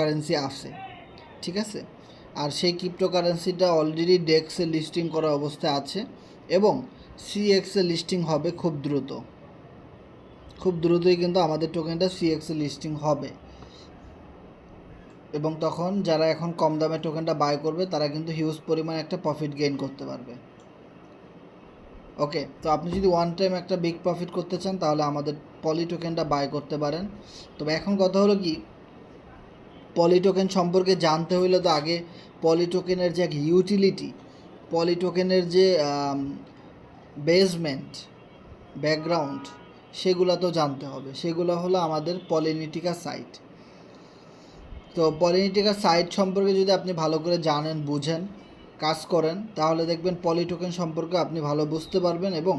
Currency আছে, ঠিক আছে। আর সেই ক্রিপ্টোকারেন্সিটা অলরেডি ডেক্সে লিস্টিং করা অবস্থায় আছে এবং সিএক্সে লিস্টিং হবে খুব দ্রুতই কিন্তু আমাদের টোকেনটা সিএক্সে লিস্টিং হবে। এবং তখন যারা এখন কম দামে টোকেনটা বাই করবে তারা কিন্তু হিউজ পরিমাণে একটা প্রফিট গেইন করতে পারবে। ওকে, তো আপনি যদি ওয়ান টাইম একটা বিগ প্রফিট করতে চান তাহলে আমাদের পলি টোকেনটা বাই করতে পারেন। তবে এখন কথা হলো কি, পলি টোকেন সম্পর্কে জানতে হইলে তো আগে পলি টোকেনের যে ইউটিলিটি, পলি টোকেনের যে বেসমেন্ট, ব্যাকগ্রাউন্ড, সেগুলো তো জানতে হবে। সেগুলো হলো আমাদের পলিনিটিকা সাইট। তো পলিনিটিকা সাইট সম্পর্কে যদি আপনি ভালো করে জানেন, বুঝেন, কাজ করেন, তাহলে দেখবেন পলি টোকেন সম্পর্কে আপনি ভালো বুঝতে পারবেন এবং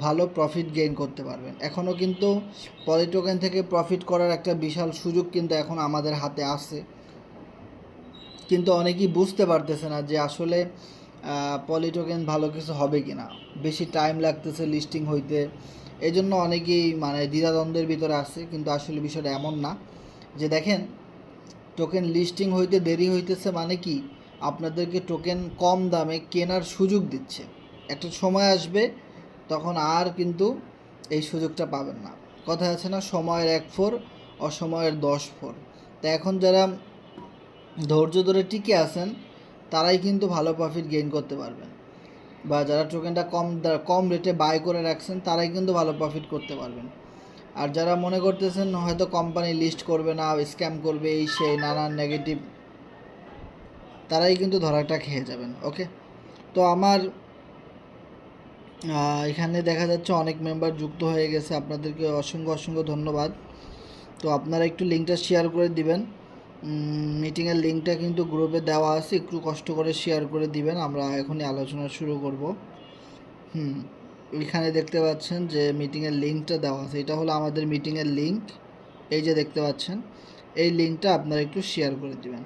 ভালো প্রফিট গেইন করতে পারবেন। এখনও কিন্তু পলি টোকেন থেকে প্রফিট করার একটা বিশাল সুযোগ কিন্তু এখন আমাদের হাতে আছে, কিন্তু অনেকেই বুঝতে পারতেছে না যে আসলে পলি টোকেন ভালো কিছু হবে কি না, বেশি টাইম লাগতেছে লিস্টিং হইতে, এই জন্য অনেকেই মানে দ্বিধাদ্বন্দ্বের ভিতরে আছে। কিন্তু আসলে বিষয়টা এমন না যে দেখেন, টোকেন লিস্টিং হইতে দেরি হইতেছে মানে কি, আপনাদেরকে টোকেন কম দামে কেনার সুযোগ দিচ্ছে। একটা সময় আসবে তখন আর কিন্তু এই সুযোগটা পাবেন না। কথা আছে না, সময়ের 1 ফোর অসময়ের 10 ফোর। তা এখন যারা ধৈর্য ধরে টিকে আছেন তারাই কিন্তু ভালো প্রফিট গেইন করতে পারবেন, বা যারা টোকেনটা কম রেটে বাই করে রাখছেন তারাই কিন্তু ভালো প্রফিট করতে পারবেন। আর যারা মনে করতেছেন হয়তো কোম্পানি লিস্ট করবে না, স্ক্যাম করবে, এই সেই নানান নেগেটিভ, তারাই কিন্তু ধরাটা খেয়ে যাবেন। ওকে, তো আমার এখানে দেখা যাচ্ছে অনেক মেম্বার যুক্ত হয়ে গেছে, আপনাদেরকে অসংখ্য ধন্যবাদ। তো আপনারা একটু লিঙ্কটা শেয়ার করে দিবেন। মিটিংয়ের লিঙ্কটা কিন্তু গ্রুপে দেওয়া আছে, একটু কষ্ট করে শেয়ার করে দিবেন। আমরা এখনই আলোচনা শুরু করব। এখানে দেখতে পাচ্ছেন যে মিটিংয়ের লিঙ্কটা দেওয়া আছে, এটা হলো আমাদের মিটিংয়ের লিঙ্ক। এই যে দেখতে পাচ্ছেন, এই লিঙ্কটা আপনারা একটু শেয়ার করে দিবেন,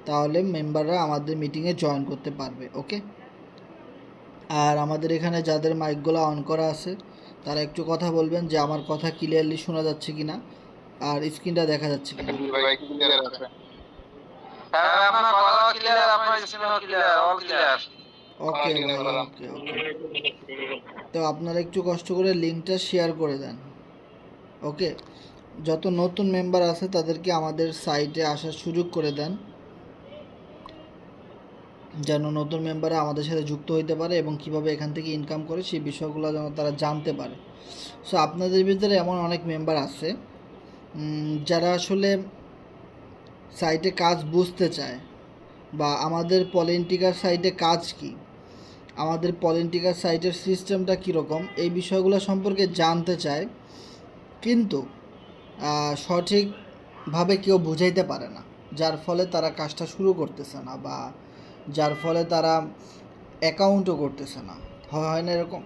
তাহলে মেম্বাররা আমাদের মিটিংয়ে জয়েন করতে পারবে। ওকে, আর আমাদের এখানে যাদের মাইকগুলো অন করা আছে তারা একটু কথা বলবেন যে আমার কথা ক্লিয়ারলি শোনা যাচ্ছে কিনা আর স্ক্রিনটা দেখা যাচ্ছে কিনা। ওকে ভাই, ওকে ওকে। তো আপনারা একটু কষ্ট করে লিঙ্কটা শেয়ার করে দেন। ওকে, যত নতুন মেম্বার আছে তাদেরকে আমাদের সাইটে আসার সুযোগ করে দেন, যেন নতুন মেম্বাররা আমাদের সাথে যুক্ত হইতে পারে এবং কিভাবে এখান থেকে ইনকাম করে সেই বিষয়গুলো যেন তারা জানতে পারে। সো আপনাদের ভিতরে এমন অনেক মেম্বার আছে যারা আসলে সাইটে কাজ বুঝতে চায়, বা আমাদের পলিটিকার সাইটে কাজ কি, আমাদের পলিটিকার সাইটের সিস্টেমটা কীরকম, এই বিষয়গুলো সম্পর্কে জানতে চায়, কিন্তু সঠিকভাবে কেউ বুঝাইতে পারে না, যার ফলে তারা কাজটা শুরু করতেছে না, বা যার ফলে তারা অ্যাকাউন্টও করতেছে না, হয় না এরকম।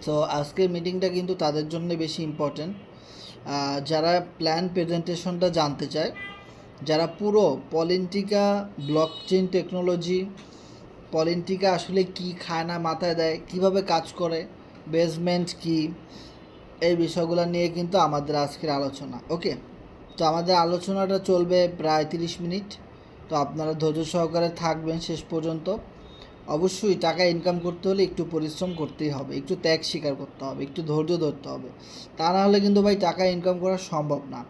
তো আজকের মিটিংটা কিন্তু তাদের জন্য বেশি ইম্পর্ট্যান্ট, যারা প্ল্যান প্রেজেন্টেশনটা জানতে চায়, যারা পুরো পলিটিকা ব্লকচেইন টেকনোলজি, পলিটিকা আসলে কি খায় না মাথায় দেয়, কিভাবে কাজ করে, বেসমেন্ট কি, এই বিষয়গুলো নিয়ে কিন্তু আমাদের আজকের আলোচনা। ওকে, তো আমাদের আলোচনাটা চলবে প্রায় 30 মিনিট। তো আপনারা ধৈর্য সহকারে থাকবেন শেষ পর্যন্ত। অবশ্যই টাকা ইনকাম করতে হলে একটু পরিশ্রম করতেই হবে, একটু ত্যাগ স্বীকার করতে হবে, একটু ধৈর্য ধরতে হবে, তা না হলে কিন্তু ভাই টাকা ইনকাম করা সম্ভব না।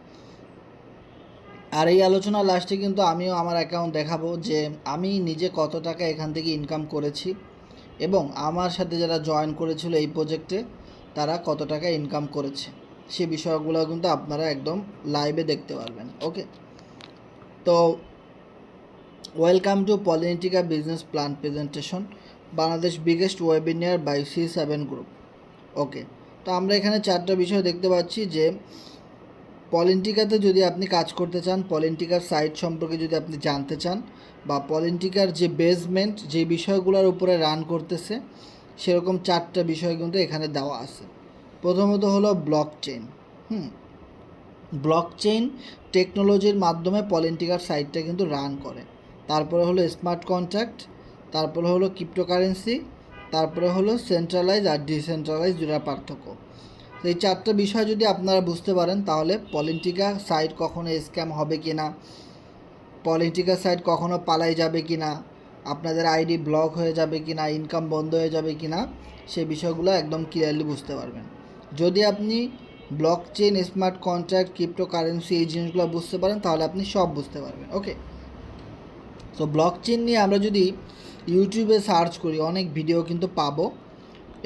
আর এই আলোচনা লাস্টে কিন্তু আমিও আমার অ্যাকাউন্ট দেখাবো যে আমি নিজে কত টাকা এখান থেকে ইনকাম করেছি এবং আমার সাথে যারা জয়েন করেছিল এই প্রজেক্টে তারা কত টাকা ইনকাম করেছে, সে বিষয়গুলো কিন্তু আপনারা একদম লাইভে দেখতে পারবেন। ওকে, তো welcome to Politica business plan presentation, Bangladesh biggest webinar by C7 group. Okay, তো আমরা এখানে 4টা বিষয় দেখতে পাচ্ছি যে পলিটিকাতে যদি আপনি কাজ করতে চান, পলিটিকার সাইট সম্পর্কে যদি আপনি জানতে চান, বা পলিটিকার যে বেসমেন্ট যে বিষয়গুলোর উপরে রান করতেছে, সেরকম 4টা বিষয় কিন্তু এখানে দেওয়া আছে। প্রথমত হলো ব্লকচেইন। ব্লকচেইন টেকনোলজির মাধ্যমে পলিটিকার সাইটটা কিন্তু রান করে। তারপরে হলো স্মার্ট কন্ট্রাক্ট, তারপরে হলো ক্রিপ্টোকারেন্সি, তারপরে হলো সেন্ট্রালাইজ আর ডিসেন্ট্রালাইজ, দুটার পার্থক্য। তো এই 4টা বিষয় যদি আপনারা বুঝতে পারেন তাহলে পলিটিকা সাইট কখনো স্ক্যাম হবে কি না, পলিটিক্যাল সাইট কখনো পালাই যাবে কি না, আপনাদের আইডি ব্লক হয়ে যাবে কি না, ইনকাম বন্ধ হয়ে যাবে কি না, সেই বিষয়গুলো একদম ক্লিয়ারলি বুঝতে পারবেন। যদি আপনি block chain, smart contract, cryptocurrency এই জিনিসগুলো বুঝতে পারেন তাহলে আপনি সব বুঝতে পারবেন। ওকে, তো ব্লক চেইন নিয়ে আমরা যদি ইউটিউবে সার্চ করি অনেক ভিডিও কিন্তু পাবো,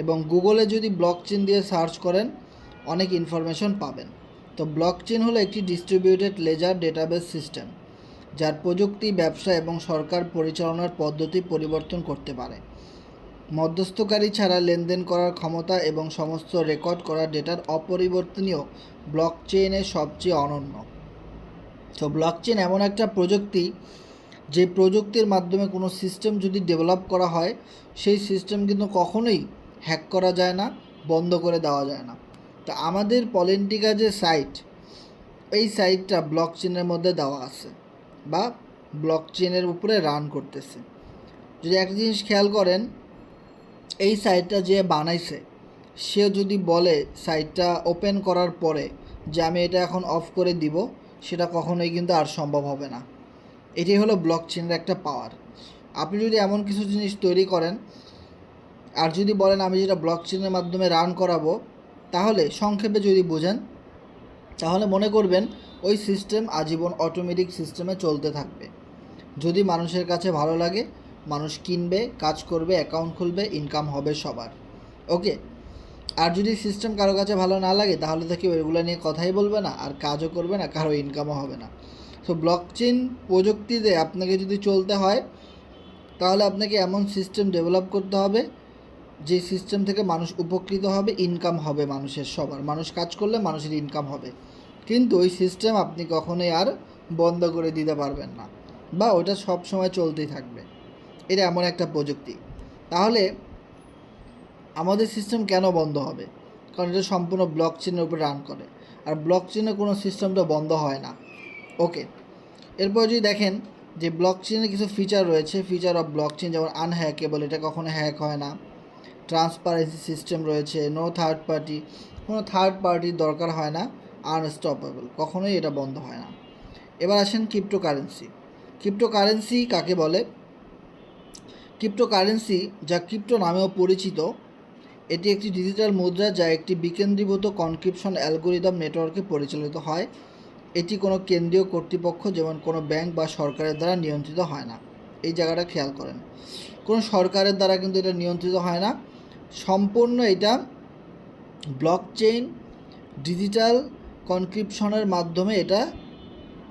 এবং গুগলে যদি ব্লক চেইন দিয়ে সার্চ করেন অনেক ইনফরমেশন পাবেন। তো ব্লক চেইন হলো একটি ডিস্ট্রিবিউটেড লেজার ডেটাবেস সিস্টেম যার প্রযুক্তি, ব্যবসা এবং সরকার পরিচালনার পদ্ধতি পরিবর্তন করতে পারে। মধ্যস্থকারী ছাড়া লেনদেন করার ক্ষমতা এবং সমস্ত রেকর্ড করা ডেটার অপরিবর্তনীয় ব্লক চেইনের সবচেয়ে অনন্য। তো ব্লক চেইন এমন একটা প্রযুক্তি যে প্রযুক্তির মাধ্যমে কোনো সিস্টেম যদি ডেভেলপ করা হয় সেই সিস্টেম কিন্তু কখনোই হ্যাক করা যায় না, বন্ধ করে দেওয়া যায় না। তো আমাদের পলিটিকা যে সাইট, এই সাইটটা ব্লক চেইনের মধ্যে দেওয়া আছে বা ব্লক চেইনের উপরে রান করতেছে। যদি একটা জিনিস খেয়াল করেন, এই সাইটটা যে বানাইছে সে যদি বলে সাইটটা ওপেন করার পরে যে আমি এটা এখন অফ করে দিব, সেটা কখনোই কিন্তু আর সম্ভব হবে না। এটাই হলো ব্লক চেইনের একটা পাওয়ার। আপনি যদি এমন কিছু জিনিস তৈরি করেন আর যদি বলেন আমি যেটা ব্লক চেইনের মাধ্যমে রান করাবো, তাহলে সংক্ষেপে যদি বোঝেন তাহলে মনে করবেন ওই সিস্টেম আজীবন অটোমেটিক সিস্টেমে চলতে থাকবে। যদি মানুষের কাছে ভালো লাগে, মানুষ কিনবে, কাজ করবে, অ্যাকাউন্ট খুলবে, ইনকাম হবে সবার। ওকে, আর যদি সিস্টেম কারো কাছে ভালো না লাগে তাহলে তো কেউ এগুলো নিয়ে কথাই বলবে না, আর কাজও করবে না, কারো ইনকামও হবে না। তো ব্লক চেইন প্রযুক্তিতে আপনাকে যদি চলতে হয় তাহলে আপনাকে এমন সিস্টেম ডেভেলপ করতে হবে যে সিস্টেম থেকে মানুষ উপকৃত হবে, ইনকাম হবে মানুষের সবার। মানুষ কাজ করলে মানুষের ইনকাম হবে, কিন্তু ওই সিস্টেম আপনি কখনোই আর বন্ধ করে দিতে পারবেন না, বা ওটা সব সময় চলতেই থাকবে। এটা এমন একটা প্রযুক্তি। তাহলে আমাদের সিস্টেম কেন বন্ধ হবে? কারণ এটা সম্পূর্ণ ব্লক চেইনের উপর রান করে, আর ব্লক চেইনে কোনো সিস্টেমটা বন্ধ হয় না। ওকে, এরপর যদি দেখেন যে ব্লক চেইনের কিছু ফিচার রয়েছে, ফিচার অফ ব্লক চেইন যেমন আনহ্যাকেবল, এটা কখনো হ্যাক হয় না। ট্রান্সপারেন্সি সিস্টেম রয়েছে, নো থার্ড পার্টি, কোনো থার্ড পার্টির দরকার হয় না। আনস্টপেবল, কখনোই এটা বন্ধ হয় না। এবার আসেন ক্রিপ্টোকারেন্সি। ক্রিপ্টোকারেন্সি কাকে বলে? ক্রিপ্টোকারেন্সি, যা ক্রিপ্টো নামেও পরিচিত, এটি একটি ডিজিটাল মুদ্রা যা একটি বিকেন্দ্রীভূত কনক্রিপশন অ্যালগোরিদম নেটওয়ার্কে পরিচালিত হয়। এটি কোনো কেন্দ্রীয় কর্তৃপক্ষ যেমন কোনো ব্যাংক বা সরকারের দ্বারা নিয়ন্ত্রিত হয় না। এই জায়গাটা খেয়াল করেন, কোনো সরকারের দ্বারা কিন্তু এটা নিয়ন্ত্রিত হয় না। সম্পূর্ণ এটা ব্লক চেইন ডিজিটাল কনক্রিপশনের মাধ্যমে এটা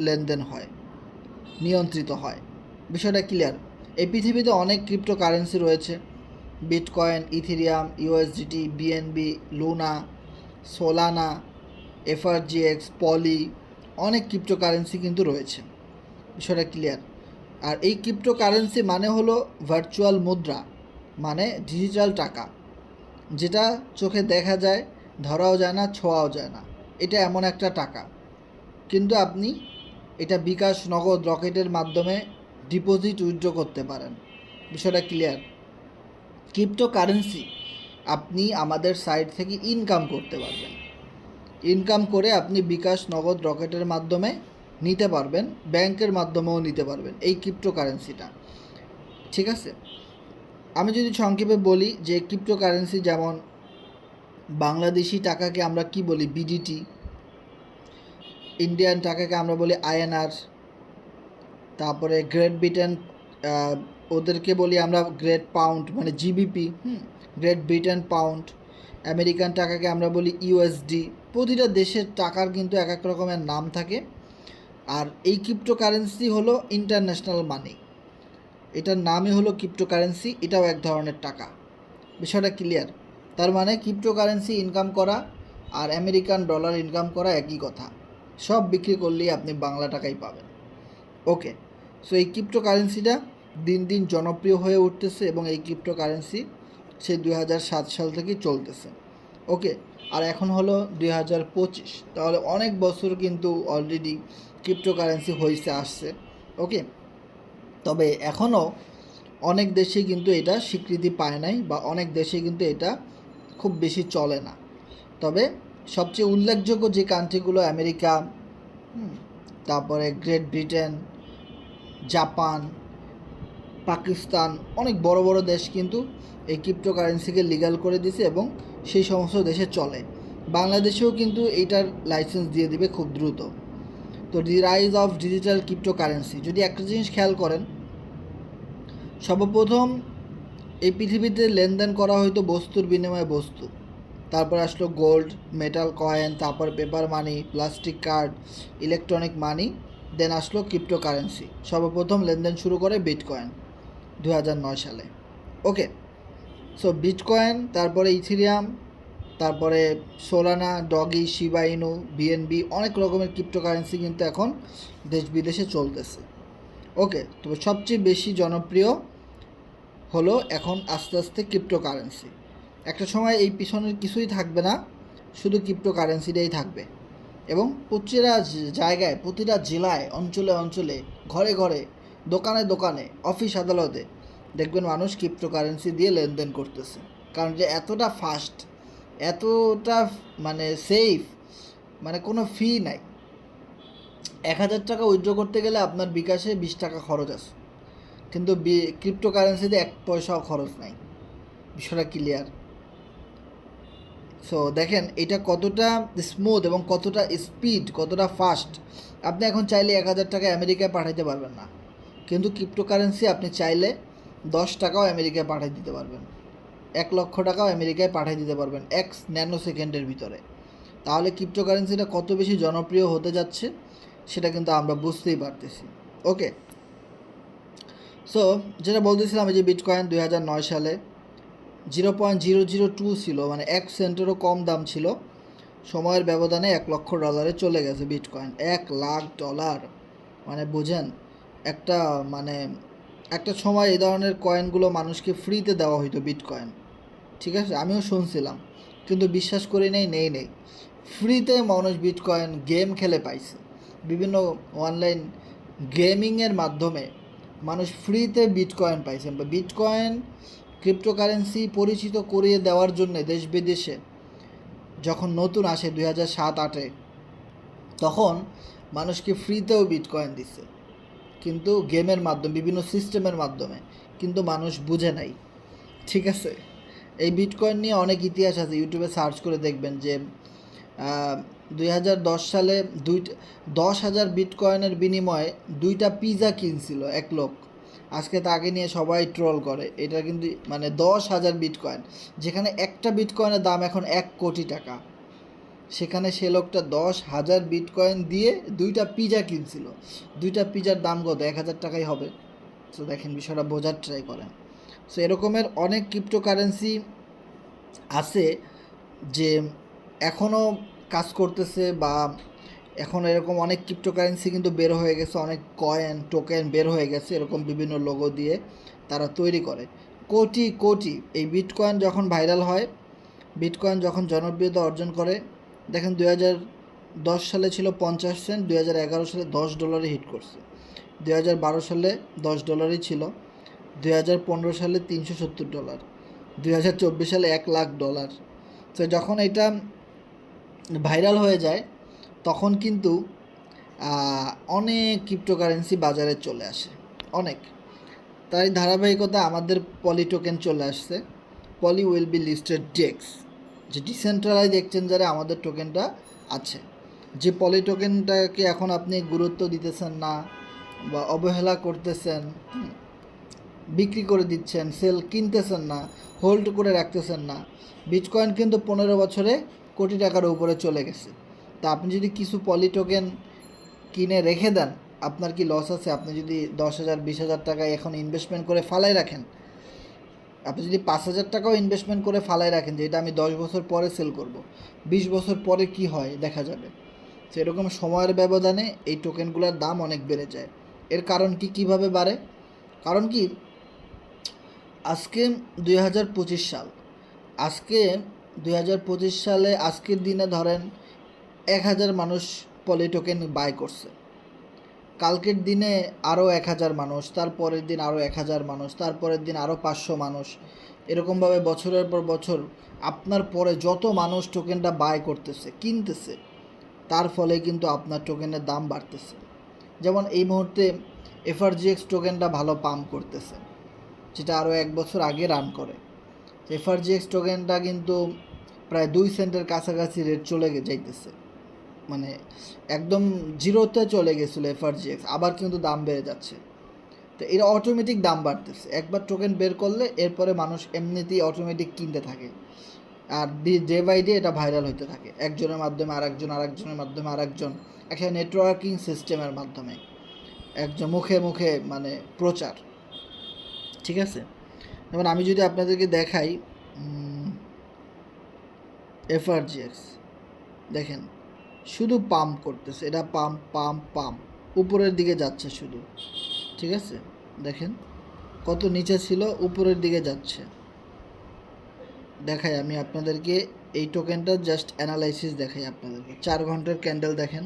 লেনদেন হয়, নিয়ন্ত্রিত হয়। বিষয়টা ক্লিয়ার? এই পৃথিবীতে অনেক ক্রিপ্টোকারেন্সি রয়েছে, Bitcoin, Ethereum, USDT, BNB, Luna, Solana, FRGX, Poly, অনেক ক্রিপ্টোকারেন্সি কিন্তু রয়েছে। বিষয়টা ক্লিয়ার? আর এই ক্রিপ্টোকারেন্সি মানে হলো ভার্চুয়াল মুদ্রা, মানে ডিজিটাল টাকা, যেটা চোখে দেখা যায়, ধরাও যায় না, ছোঁয়াও যায় না। এটা এমন একটা টাকা, কিন্তু আপনি এটা বিকাশ, নগদ, রকেটের মাধ্যমে ডিপোজিট, উইথড্র করতে পারেন। বিষয়টা ক্লিয়ার? ক্রিপ্টোকারেন্সি আপনি আমাদের সাইট থেকে ইনকাম করতে পারবেন। ইনকাম করে আপনি বিকাশ, নগদ, রকেটের মাধ্যমে নিতে পারবেন, ব্যাংকের মাধ্যমেও নিতে পারবেন এই ক্রিপ্টোকারেন্সিটা। ঠিক আছে, আমি যদি সংক্ষেপে বলি যে ক্রিপ্টোকারেন্সি যেমন বাংলাদেশি টাকাকে আমরা কি বলি? বিডিটি। ইন্ডিয়ান টাকাকে আমরা বলি আইএনআর। তারপরে গ্রেট ব্রিটেন, ওদেরকে বলি আমরা গ্রেট পাউন্ড, মানে GBP. Great Britain pound. American টাকাকে আমরা বলি ইউএসডি। প্রতিটা দেশের টাকার কিন্তু এক এক রকমের নাম থাকে। আর এই ক্রিপ্টোকারেন্সি হলো ইন্টারন্যাশনাল মানি, এটার নামই হলো ক্রিপ্টোকারেন্সি। এটাও এক ধরনের টাকা। বিষয়টা ক্লিয়ার? তার মানে ক্রিপ্টোকারেন্সি ইনকাম করা আর আমেরিকান ডলার ইনকাম করা একই কথা। সব বিক্রি করলেই আপনি বাংলা টাকাই পাবেন। ওকে, সো এই ক্রিপ্টোকারেন্সিটা দিন দিন জনপ্রিয় হয়ে উঠতেছে, এবং এই ক্রিপ্টোকারেন্সি সেই 2007 সাল থেকেই চলতেছে। ওকে, আর এখন হলো 2025, তাহলে অনেক বছর কিন্তু অলরেডি ক্রিপ্টোকারেন্সি হয়েছে আসছে। ওকে, তবে এখনও অনেক দেশে কিন্তু এটা স্বীকৃতি পায় নাই, বা অনেক দেশে কিন্তু এটা খুব বেশি চলে না। তবে সবচেয়ে উল্লেখযোগ্য যে কান্ট্রিগুলো, আমেরিকা, তারপরে গ্রেট ব্রিটেন, জাপান, পাকিস্তান, অনেক বড় বড় দেশ কিন্তু এই ক্রিপ্টোকারেন্সিকে লিগ্যাল করে দিছে এবং সেই সমস্ত দেশে চলে। বাংলাদেশেও কিন্তু এইটার লাইসেন্স দিয়ে দিবে খুব দ্রুত। তো দি রাইজ অফ ডিজিটাল ক্রিপ্টোকারেন্সি, যদি একটা জিনিস খেয়াল করেন, সর্বপ্রথম এই পৃথিবীতে লেনদেন করা হয়তো বস্তুর বিনিময়ে বস্তু, তারপর আসলো গোল্ড, মেটাল কয়েন, তারপর পেপার মানি, প্লাস্টিক কার্ড, ইলেকট্রনিক মানি, দেন আসলো ক্রিপ্টোকারেন্সি। সর্বপ্রথম লেনদেন শুরু করে বিটকয়েন 2009 সালে। ওকে, সো বিটকয়েন, তারপরে ইথিরিয়াম, তারপরে সোলানা, ডগি, শিবা ইনু, বিএনবি, অনেক রকমের ক্রিপ্টোকারেন্সি কিন্তু এখন দেশ বিদেশে চলতেছে। ওকে, তবে সবচেয়ে বেশি জনপ্রিয় হলো এখন আস্তে আস্তে ক্রিপ্টোকারেন্সি। একটা সময় এই পিছনের কিছুই থাকবে না, শুধু ক্রিপ্টোকারেন্সিটাই থাকবে। এবং প্রতিটা জায়গায়, প্রতিটা জেলায়, অঞ্চলে অঞ্চলে, ঘরে ঘরে, দোকানে দোকানে, অফিস আদালতে দেখবেন মানুষ ক্রিপ্টোকারেন্সি দিয়ে লেনদেন করতেছে। কারণ যে এতটা ফাস্ট, এতটা মানে সেফ, মানে কোনো ফি নাই। 1000 টাকা উইথড্র করতে গেলে আপনার বিকাশে 20 টাকা খরচ আছে, কিন্তু ক্রিপ্টোকারেন্সিতে 1 পয়সাও খরচ নাই। বিষয়টা ক্লিয়ার? সো দেখেন এটা কতটা স্মুথ এবং কতটা স্পিড, কতটা ফাস্ট। আপনি এখন চাইলে 1000 টাকা আমেরিকায় পাঠাইতে পারবেন না, কিন্তু ক্রিপ্টোকারেন্সি আপনি চাইলে 10 টাকাও আমেরিকায় পাঠিয়ে দিতে পারবেন, 1 লক্ষ টাকাও আমেরিকায় পাঠিয়ে দিতে পারবেন 1 ন্যানো সেকেন্ডের ভিতরে। তাহলে ক্রিপ্টোকারেন্সিটা কত বেশি জনপ্রিয় হতে যাচ্ছে সেটা কিন্তু আমরা বুঝতেই পারতেছি। ওকে, সো যেটা বলতেছিলাম, এই যে বিটকয়েন 2009 সালে 0.002 ছিল, মানে 1 সেন্টেরও কম দাম ছিল। সময়ের ব্যবধানে $1 লক্ষ চলে গেছে বিটকয়েন। $1,00,000, মানে বুঝেন, একটা মানে একটা সময় এই ধরনের কয়েনগুলো মানুষকে ফ্রিতে দেওয়া হইতো, বিটকয়েন। ঠিক আছে, আমিও শুনছিলাম, কিন্তু বিশ্বাস করি নেই। ফ্রিতে মানুষ বিটকয়েন গেম খেলে পাইছে। বিভিন্ন অনলাইন গেমিংয়ের মাধ্যমে মানুষ ফ্রিতে বিটকয়েন পাইছে। বিটকয়েন ক্রিপ্টোকারেন্সি পরিচিত করিয়ে দেওয়ার জন্য দেশ বিদেশে যখন নতুন আসে 2007-08-এ, তখন মানুষকে ফ্রিতেও বিটকয়েন দিছে, কিন্তু গেমের মাধ্যমে, বিভিন্ন সিস্টেমের মাধ্যমে, কিন্তু মানুষ বুঝে নাই। ঠিক আছে, এই বিটকয়েন নিয়ে অনেক ইতিহাস আছে, ইউটিউবে সার্চ করে দেখবেন যে 2010 সালে 10,000 বিটকয়েনের বিনিময়ে 2টা পিৎজা কিনছিল 1 লোক। আজকে তাকে নিয়ে সবাই ট্রোল করে। এটা কিন্তু মানে 10,000 বিটকয়েন, যেখানে একটা বিটকয়েনের দাম এখন 1 কোটি টাকা, সেখানে সে লোকটা 10,000 বিটকয়েন দিয়ে 2টা পিৎজা কিনছিল। 2টা পিৎজার দাম কত? 1,000 টাকাই হবে। তো দেখেন, বিষয়টা বোঝার ট্রাই করেন। সো এরকমের অনেক ক্রিপ্টোকারেন্সি আছে যে এখনও কাজ করতেছে, বা এখন এরকম অনেক ক্রিপ্টোকারেন্সি কিন্তু বের হয়ে গেছে, অনেক কয়েন, টোকেন বের হয়ে গেছে, এরকম বিভিন্ন লোগো দিয়ে তারা তৈরি করে। কোটি কোটি এই বিটকয়েন যখন ভাইরাল হয়, বিটকয়েন যখন জনপ্রিয়তা অর্জন করে, দেখেন 2010 সালে ছিল 50 সেন্ট, 2011 সালে $10 হিট করছে, 2012 সালে $10 ছিল, 2015 সালে $370, 2024 সালে $1,00,000। তো যখন এটা ভাইরাল হয়ে যায়, তখন কিন্তু অনেক ক্রিপ্টোকারেন্সি বাজারে চলে আসে, অনেক। তাই ধারাবাহিকতা আমাদের পলি টোকেন চলে আসছে, পলি উইল বি লিস্টেড ডেক্স, যে ডিসেন্ট্রালাইজ এক্সচেঞ্জারে আমাদের টোকেনটা আছে। যে পলি টোকেনটাকে এখন আপনি গুরুত্ব দিতেছেন না বা অবহেলা করতেছেন, বিক্রি করে দিচ্ছেন, কিনতেছেন না, হোল্ড করে রাখতেছেন না, বিটকয়েন কিন্তু 15 বছরে কোটি টাকার উপরে চলে গেছে। তা আপনি যদি কিছু পলি টোকেন কিনে রেখে দেন, আপনার কি লস আছে? আপনি যদি 10,000 20,000 টাকা এখন ইনভেস্টমেন্ট করে ফালাই রাখেন, আপনি যদি 5,000 টাকাও ইনভেস্টমেন্ট করে ফালাই রাখেন যে এটা আমি 10 বছর পরে সেল করব, 20 বছর পরে কি হয় দেখা যাবে। সেরকম সময়ের ব্যবধানে এই টোকেনগুলোর দাম অনেক বেড়ে যায়। এর কারণ কি, কীভাবে বাড়ে? কারণ কি, আজকে 2025 সাল, আজকে 2025 সালে আজকের দিনে ধরেন 1,000 মানুষ পলি টোকেন বাই করছে, কালকের দিনে আরও 1,000 মানুষ, তারপরের দিন আরও 1,000 মানুষ, তারপরের দিন আরও 500 মানুষ, এরকমভাবে বছরের পর বছর আপনার পরে যত মানুষ টোকেনটা বাই করতেছে, কিনতেছে, তার ফলে কিন্তু আপনার টোকেনের দাম বাড়তেছে। যেমন এই মুহূর্তে এফআরজিএক্স টোকেনটা ভালো পাম্প করতেছে, যেটা আরও 1 বছর আগে রান করে। এফআরজিএক্স টোকেনটা কিন্তু প্রায় 2 সেন্টের কাছাকাছি রেট চলে যাইতেছে, মানে একদম জিরোতে চলে গেছিলো এফআরজিএক্স, আবার কিন্তু দাম বেড়ে যাচ্ছে। তো এরা অটোমেটিক দাম বাড়তেছে, একবার টোকেন বের করলে এরপরে মানুষ এমনিতেই অটোমেটিক কিনতে থাকে, আর ডে বাই ডে এটা ভাইরাল হতে থাকে, একজনের মাধ্যমে আরেকজনের মাধ্যমে আরেকজন, একটা নেটওয়ার্কিং সিস্টেমের মাধ্যমে, একজন মুখে মুখে মানে প্রচার। ঠিক আছে, যেমন আমি যদি আপনাদেরকে দেখাই এফআরজিএক্স, দেখেন শুধু পাম্প করতেছে, এটা পাম্প পাম্প পাম্প উপরের দিকে যাচ্ছে শুধু। ঠিক আছে, দেখেন কত নিচে ছিল, উপরের দিকে যাচ্ছে। দেখাই আমি আপনাদেরকে এই টোকেনটা জাস্ট অ্যানালাইসিস দেখাই আপনাদেরকে। 4 ঘন্টার ক্যান্ডেল দেখেন,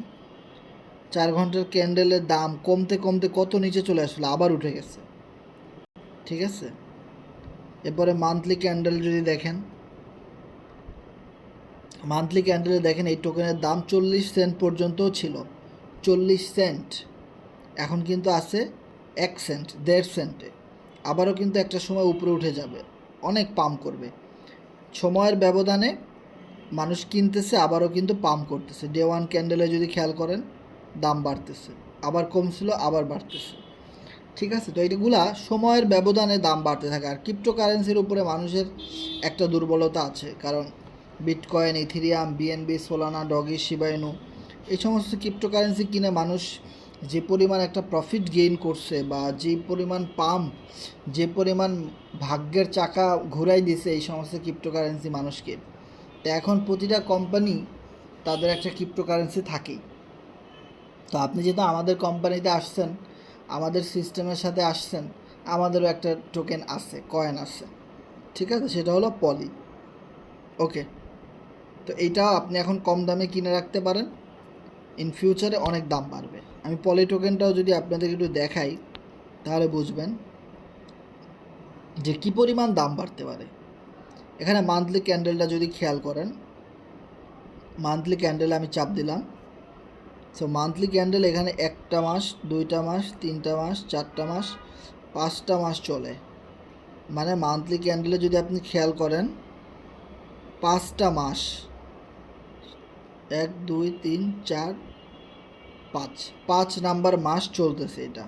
4 ঘন্টার ক্যান্ডেলের দাম কমতে কমতে কত নিচে চলে আসলো, আবার উঠে গেছে। ঠিক আছে, এরপরে মান্থলি ক্যান্ডেল যদি দেখেন, মান্থলি ক্যান্ডেলে দেখেন এই টোকেনের দাম 40 সেন্ট পর্যন্তও ছিল, 40 সেন্ট, এখন কিন্তু আছে 1 সেন্ট 1.5 সেন্টে, আবারও কিন্তু একটা সময় উপরে উঠে যাবে, অনেক পাম্প করবে। সময়ের ব্যবধানে মানুষ কিনতেছে, আবারও কিন্তু পাম্প করতেছে। ডে 1 ক্যান্ডেলে যদি খেয়াল করেন দাম বাড়তেছে, আবার কমছিল, আবার বাড়তেছে। ঠিক আছে, তো এইগুলা সময়ের ব্যবধানে দাম বাড়তে থাকে। আর ক্রিপ্টোকারেন্সির উপরে মানুষের একটা দুর্বলতা আছে, কারণ Bitcoin, Ethereum, BNB, Solana, Doge, Shiba Inu, এই সমস্ত ক্রিপ্টোকারেন্সি কিনে মানুষ যে পরিমাণ একটা প্রফিট গেইন করছে, বা যে পরিমাণ পাম্প, যে পরিমাণ ভাগ্যের চাকা ঘুরাই দিছে এই সমস্ত ক্রিপ্টোকারেন্সি মানুষকে, তো এখন প্রতিটা কোম্পানি তাদের একটা ক্রিপ্টোকারেন্সি থাকেই। তো আপনি যেহেতু আমাদের কোম্পানিতে আসছেন, আমাদের সিস্টেমের সাথে আসছেন, আমাদেরও একটা টোকেন আছে, কয়েন আছে। ঠিক আছে, সেটা হলো পলি। ওকে, তো এইটা আপনি এখন কম দামে কিনে রাখতে পারেন, ইন ফিউচারে অনেক দাম বাড়বে। আমি পলি টোকেনটাও যদি আপনাদের একটু দেখাই তাহলে বুঝবেন যে কী পরিমাণ দাম বাড়তে পারে। এখানে মান্থলি ক্যান্ডেলটা যদি খেয়াল করেন, মান্থলি ক্যান্ডেলে আমি চাপ দিলাম, সো মান্থলি ক্যান্ডেল এখানে 1টা মাস, 2টা মাস, 3টা মাস, 4টা মাস, 5টা মাস চলে, মানে মান্থলি ক্যান্ডেলে যদি আপনি খেয়াল করেন 5টা মাস, 1 2 3 4 5 নাম্বার মাস চলতেছে এটা।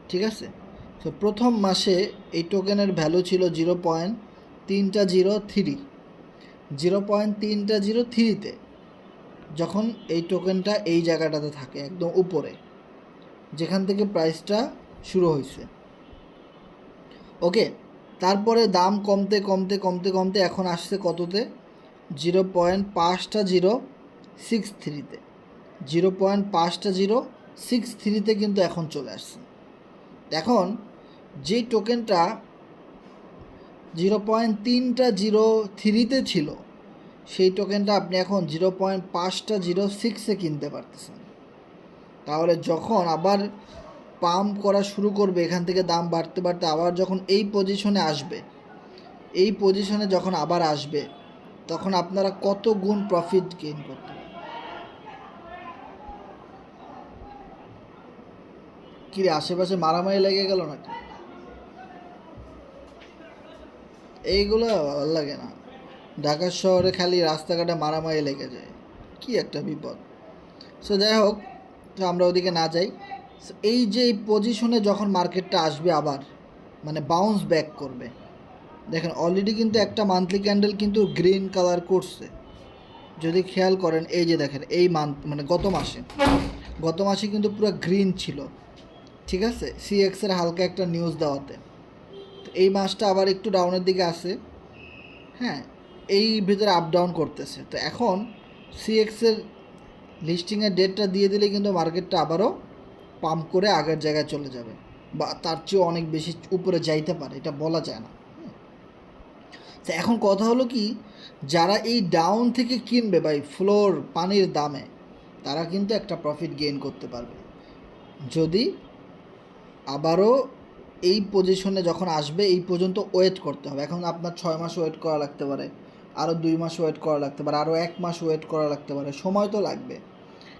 ঠিক আছে, তো প্রথম মাসে এই টোকেনের ভ্যালু ছিল 0.303, 0.303তে যখন এই টোকেনটা এই জায়গাটাতে থাকে একদম উপরে, যেখান থেকে প্রাইসটা শুরু হয়েছে। ওকে, তারপরে দাম কমতে কমতে কমতে কমতে এখন আসছে কততে, 0.5063তে, 0.5063তে কিন্তু এখন চলে আসছে। এখন যেই টোকেনটা 0.303তে ছিল, সেই টোকেনটা আপনি এখন 0.506-এ কিনতে পারতেছেন। তাহলে যখন আবার পাম্প করা শুরু করবে, এখান থেকে দাম বাড়তে বাড়তে আবার যখন এই পজিশনে আসবে, এই পজিশনে যখন আবার আসবে, তখন আপনারা কত গুণ প্রফিট গেইন করতে পারবেন। কিরে, আশেপাশে মারামারি লেগে গেল নাকি? এইগুলো ভালো লাগে না, ঢাকা শহরে খালি রাস্তাঘাটে মারামারি লেগে যায়, কি একটা বিপদ। সো যাই হোক, তো আমরা ওদিকে না যাই। এই যে এই পজিশনে যখন মার্কেটটা আসবে আবার, মানে বাউন্স ব্যাক করবে, দেখেন অলরেডি কিন্তু একটা মান্থলি ক্যান্ডেল কিন্তু গ্রিন কালার করছে, যদি খেয়াল করেন। এই যে দেখেন এই মান্থ, মানে গত মাসে কিন্তু পুরো গ্রিন ছিল। ঠিক আছে, সিএক্সের হালকা একটা নিউজ দেওয়াতে, তো এই মাসটা আবার একটু ডাউনের দিকে আছে। হ্যাঁ, এই ভিতরে আপ ডাউন করতেছে। তো এখন সিএক্সের লিস্টিংয়ের ডেটটা দিয়ে দিলে কিন্তু মার্কেটটা আবারও পাম্প করে আগের জায়গায় চলে যাবে, বা তার চেয়েও অনেক বেশি উপরে যাইতে পারে, এটা বলা যায় না। তো এখন কথা হলো কি, যারা এই ডাউন থেকে কিনবে বা ফ্লোর পানির দামে, তারা কিন্তু একটা প্রফিট গেইন করতে পারবে, যদি আবারও এই পজিশনে যখন আসবে এই পর্যন্ত ওয়েট করতে হবে। এখন আপনার 6 মাস ওয়েট করা লাগতে পারে, আরও 2 মাস ওয়েট করা লাগতে পারে, আরও 1 মাস ওয়েট করা লাগতে পারে, সময় তো লাগবে।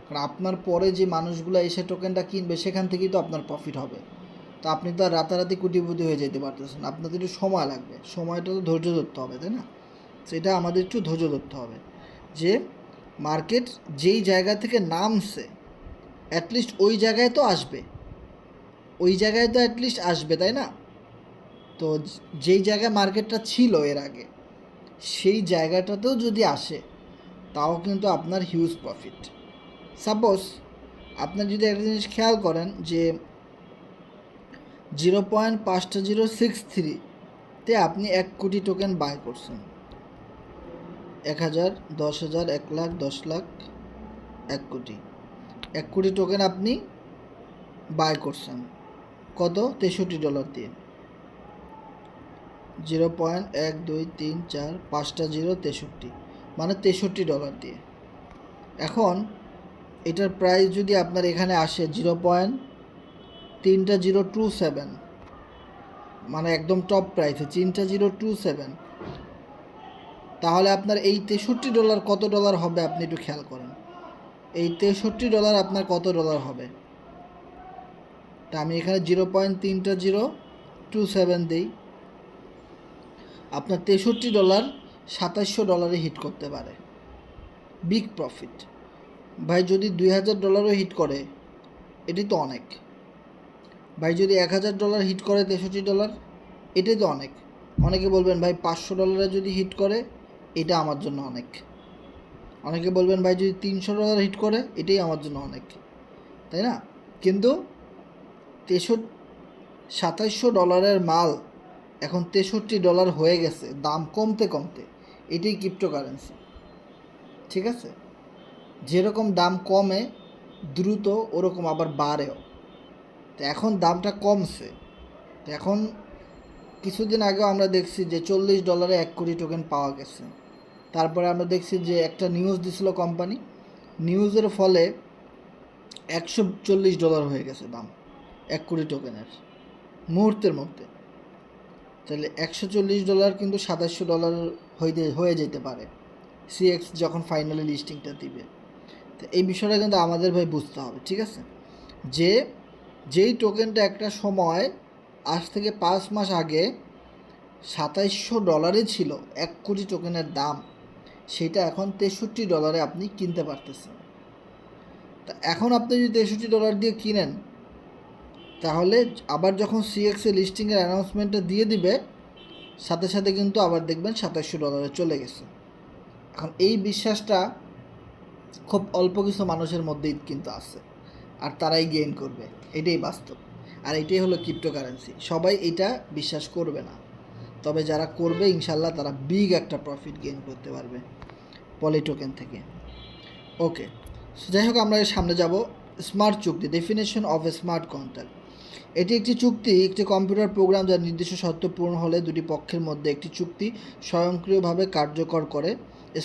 কারণ আপনার পরে যে মানুষগুলো এসে টোকেনটা কিনবে সেখান থেকেই তো আপনার প্রফিট হবে। তো আপনি তো আর রাতারাতি কোটিপতি হয়ে যেতে পারতেছেন, আপনাদের একটু সময় লাগবে, সময়টা তো ধৈর্য ধরতে হবে, তাই না? সেটা আমাদের একটু ধৈর্য ধরতে হবে যে মার্কেট যেই জায়গা থেকে নামছে অ্যাটলিস্ট ওই জায়গায় তো আসবে, ওই জায়গায় তো অ্যাটলিস্ট আসবে, তাই না? তো যেই জায়গায় মার্কেটটা ছিল এর আগে সেই জায়গাটাতেও যদি আসে তাও কিন্তু আপনার হিউজ প্রফিট। সাপোজ আপনার যদি একটা জিনিস খেয়াল করেন যে 0.5063-তে আপনি 1 কোটি টোকেন বাই করছেন, 1,000, 10,000, 1,00,000, 10,00,000, 1 কোটি, 1 কোটি টোকেন আপনি বাই করছেন কত? $63 দিয়ে। 0.1234 মানে $63 দিয়ে। এখন এটার প্রাইস যদি আপনার এখানে আসে 0.3027, মানে একদম টপ প্রাইসে 3027, তাহলে আপনার এই $63 কত ডলার হবে আপনি একটু খেয়াল করেন। এই $63 আপনার কত ডলার হবে? তা আমি এখানে 0.3027 দিই, আপনার $63 $2700 হিট করতে পারে, বিগ প্রফিট ভাই। যদি $2,000 হিট করে এটাই তো অনেক ভাই। যদি $1,000 হিট করে $63, এটাই তো অনেক। অনেকে বলবেন ভাই $500 যদি হিট করে এটা আমার জন্য অনেক। অনেকে বলবেন ভাই যদি $300 হিট করে এটাই আমার জন্য অনেক, তাই না? কিন্তু $2700 মাল এখন $63 হয়ে গেছে, দাম কমতে কমতে। এটাই ক্রিপ্টোকারেন্সি, ঠিক আছে? যেরকম দাম কমে দ্রুত ওরকম আবার বাড়েও। তো এখন দামটা কমছে, তো এখন কিছুদিন আগেও আমরা দেখছি যে $40 1 কোটি টোকেন পাওয়া গেছে। তারপরে আমরা দেখছি যে একটা নিউজ দিছিল কোম্পানি, নিউজের ফলে $140 হয়ে গেছে দাম 1 কোটি টোকেনের মুহূর্তের মধ্যে। তাহলে $140 কিন্তু $2700 হয়ে যেতে পারে সিএক্স যখন ফাইনালি লিস্টিংটা দিবে। তো এই বিষয়টা কিন্তু আমাদের ভাই বুঝতে হবে, ঠিক আছে? যে যেই টোকেনটা একটা সময় আজ থেকে 5 মাস আগে $2700 ছিল 1 কোটি টোকেনের দাম, সেটা এখন $63 আপনি কিনতে পারতেছেন। তা এখন আপনি যদি $63 দিয়ে কিনেন, তাহলে আবার যখন সিএক্সে লিস্টিংয়ের অ্যানাউন্সমেন্টটা দিয়ে দিবে সাথে সাথে কিন্তু আবার দেখবেন $2700 চলে গেছে। এখন এই বিশ্বাসটা খুব অল্প কিছু মানুষের মধ্যেই কিন্তু আছে, আর তারাই গেইন করবে, এটাই বাস্তব। আর এটাই হলো ক্রিপ্টোকারেন্সি। সবাই এটা বিশ্বাস করবে না, তবে যারা করবে ইনশাল্লাহ তারা বিগ একটা প্রফিট গেইন করতে পারবে পলি টোকেন থেকে। ওকে, যাই হোক আমরা এর সামনে যাব। স্মার্ট চুক্তি, definition of a smart contract. এটি একটি চুক্তি, একটি কম্পিউটার প্রোগ্রাম যা নির্দিষ্ট শর্ত পূরণ হলে দুটি পক্ষের মধ্যে একটি চুক্তি স্বয়ংক্রিয়ভাবে কার্যকর করে।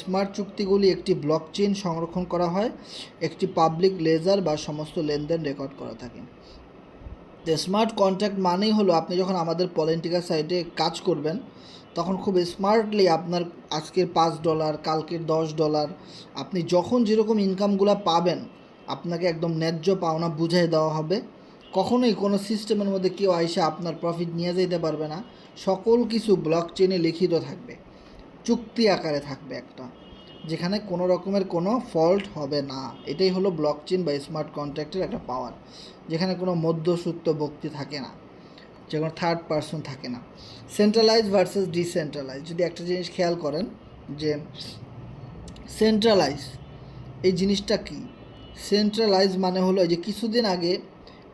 স্মার্ট চুক্তিগুলি একটি ব্লকচেইন সংরক্ষণ করা হয়, একটি পাবলিক লেজার বা সমস্ত লেনদেন রেকর্ড করা থাকে। তো স্মার্ট কন্ট্রাক্ট মানেই হলো আপনি যখন আমাদের পলিটিক্যাল সাইটে কাজ করবেন তখন খুব স্মার্টলি আপনার আজকের $5, কালকের $10, আপনি যখন যেরকম ইনকামগুলো পাবেন আপনাকে একদম ন্যায্য পাওনা বুঝিয়ে দেওয়া হবে। কখনোই কোনো সিস্টেমের মধ্যে কেউ আইসা আপনার প্রফিট নিয়ে যেতে পারবে না। সকল কিছু ব্লক চেনে লিখিত থাকবে, চুক্তি আকারে থাকবে একটা, যেখানে কোনো রকমের কোনো ফল্ট হবে না। এটাই হলো ব্লক চেন বা স্মার্ট কন্ট্রাক্টের একটা পাওয়ার, যেখানে কোনো মধ্যসূত্র ব্যক্তি থাকে না, যে কোনো থার্ড পারসন থাকে না। সেন্ট্রালাইজ ভার্সেস ডিসেন্ট্রালাইজ, যদি একটা জিনিস খেয়াল করেন যে সেন্ট্রালাইজ এই জিনিসটা কি? সেন্ট্রালাইজ মানে হলো যে কিছুদিন আগে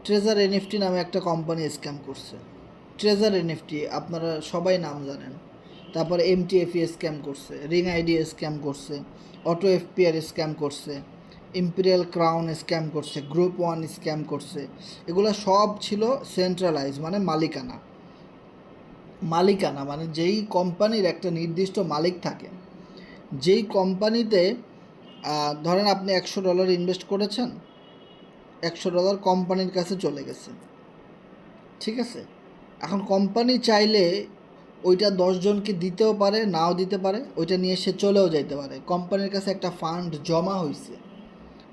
ট্রেজার এনএফটি নামে একটা কোম্পানি স্ক্যাম করছে। ট্রেজার এনএফটি আপনারা সবাই নাম জানেন। তারপরে এমটিএফই স্ক্যাম করছে, রিং আইডি স্ক্যাম করছে, অটো এফপিআর স্ক্যাম করছে, ইম্পেরিয়াল ক্রাউন স্ক্যাম করছে, গ্রুপ 1 স্ক্যাম করছে। এগুলো সব ছিল সেন্ট্রালাইজ মানে মালিকানা। মালিকানা মানে যেই কোম্পানির একটা নির্দিষ্ট মালিক থাকে, যেই কোম্পানিতে ধরেন আপনি $100 ইনভেস্ট করেছেন, $100 কোম্পানির কাছে চলে গেছে, ঠিক আছে? এখন কোম্পানি চাইলে ওইটা 10 জনকে দিতেও পারে, নাও দিতে পারে, ওইটা নিয়ে সে চলেও যাইতে পারে। কোম্পানির কাছে একটা ফান্ড জমা হয়েছে,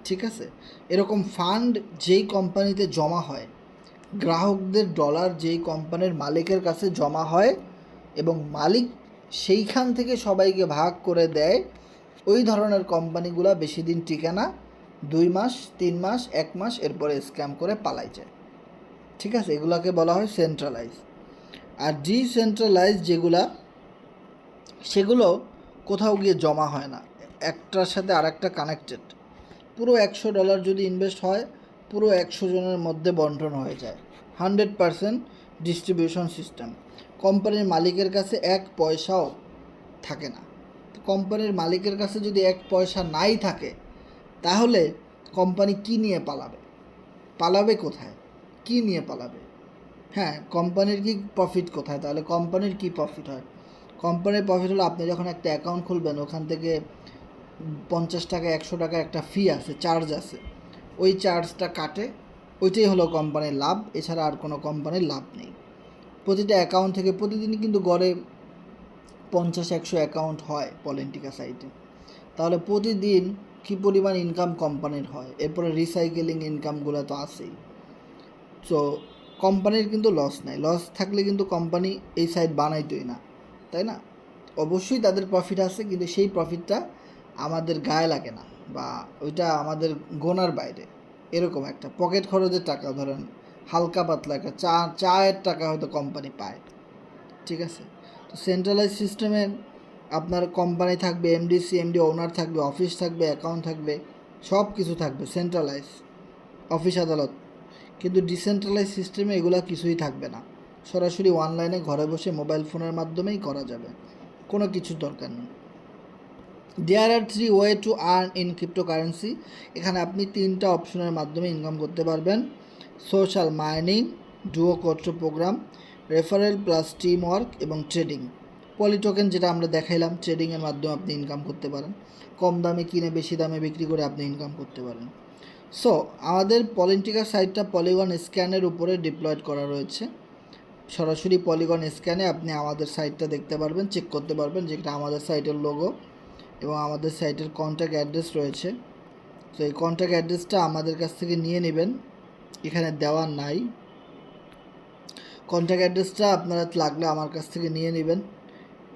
ঠিক আছে? এরকম ফান্ড যেই কোম্পানিতে জমা হয়, গ্রাহকদের ডলার যেই কোম্পানির মালিকের কাছে জমা হয় এবং মালিক সেইখান থেকে সবাইকে ভাগ করে দেয়, ওই ধরনের কোম্পানিগুলো বেশি দিন টিকে না, 2 মাস 3 মাস 1 মাস এরপরে স্ক্যাম করে পালাই যায়। ঠিক আছে, এগুলাকে বলা হয় সেন্ট্রালাইজ। আর ডিসেন্ট্রালাইজ যেগুলা, সেগুলো কোথাও গিয়ে জমা হয় না, একটার সাথে আরেকটা কানেক্টেড। পুরো $100 যদি ইনভেস্ট হয়, পুরো 100 জনের মধ্যে বন্টন হয়ে যায়, 100% ডিস্ট্রিবিউশন সিস্টেম। কোম্পানির মালিকের কাছে 1 পয়সাও থাকে না। কোম্পানির মালিকের কাছে যদি 1 পয়সা নাই থাকে, তাহলে কোম্পানি কী নিয়ে পালাবে? পালাবে কোথায়? কী নিয়ে পালাবে? হ্যাঁ, কোম্পানির কি প্রফিট কোথায়? তাহলে কোম্পানির কি প্রফিট হয়? কোম্পানির প্রফিট হলো আপনি যখন একটা অ্যাকাউন্ট খুলবেন, ওখান থেকে 50 টাকা 100 টাকা একটা ফি আছে, চার্জ আছে, ওই চার্জটা কাটে, ওইটাই হলো কোম্পানির লাভ। এছাড়া আর কোনো কোম্পানির লাভ নেই। প্রতিটা অ্যাকাউন্ট থেকে প্রতিদিনই কিন্তু গড়ে 50-100 অ্যাকাউন্ট হয় পলিটিকা সাইটে। তাহলে প্রতিদিন কী পরিমাণ ইনকাম কোম্পানির হয়? এরপরে রিসাইকেলিং ইনকামগুলো তো আছেই। সো কোম্পানির কিন্তু লস নাই। লস থাকলে কিন্তু কোম্পানি এই সাইট বানাইতোই না, তাই না? অবশ্যই তাদের প্রফিট আছে, কিন্তু সেই প্রফিটটা আমাদের গায়ে লাগে না, বা ওইটা আমাদের গোনার বাইরে। এরকম একটা পকেট খরচের টাকা, ধরেন হালকা পাতলা একটা চায়ের টাকা হয়তো কোম্পানি পায়। ঠিক আছে? তো সেন্ট্রালাইজ সিস্টেমে আপনার কোম্পানি থাকবে, এমডি সিএমডি ওনার থাকবে, অফিস থাকবে, অ্যাকাউন্ট থাকবে, সব কিছু থাকবে সেন্ট্রালাইজ, অফিস আদালত। কিন্তু ডিসেন্ট্রালাইজ সিস্টেমে এগুলো কিছুই থাকবে না। সরাসরি অনলাইনে ঘরে বসে মোবাইল ফোনের মাধ্যমেই করা যাবে, কোনো কিছুর দরকার নেই। There are 3 way to earn in cryptocurrency. এখানে আপনি 3টা অপশনের মাধ্যমে ইনকাম করতে পারবেন: সোশ্যাল মাইনিং, ডুও কোট্রো program, referral plus team work এবং ট্রেডিং। পলিটোকেন যেটা আমরা দেখাইলাম, ট্রেডিংয়ের মাধ্যমে আপনি ইনকাম করতে পারেন। কম দামে কিনে বেশি দামে বিক্রি করে আপনি ইনকাম করতে পারেন। সো আমাদের পলিটিকা সাইটটা পলিগন স্ক্যানের উপরে ডিপ্লয়েড করা রয়েছে। সরাসরি পলিগন স্ক্যানে আপনি আমাদের সাইটটা দেখতে পারবেন, চেক করতে পারবেন, যেটা আমাদের সাইটের লোগো এবং আমাদের সাইটের কন্ট্যাক্ট অ্যাড্রেস রয়েছে। তো এই কন্ট্যাক্ট অ্যাড্রেসটা আমাদের কাছ থেকে নিয়ে নেবেন, এখানে দেওয়া নাই। কন্ট্যাক্ট অ্যাড্রেসটা আপনারা লাগলে আমার কাছ থেকে নিয়ে নেবেন।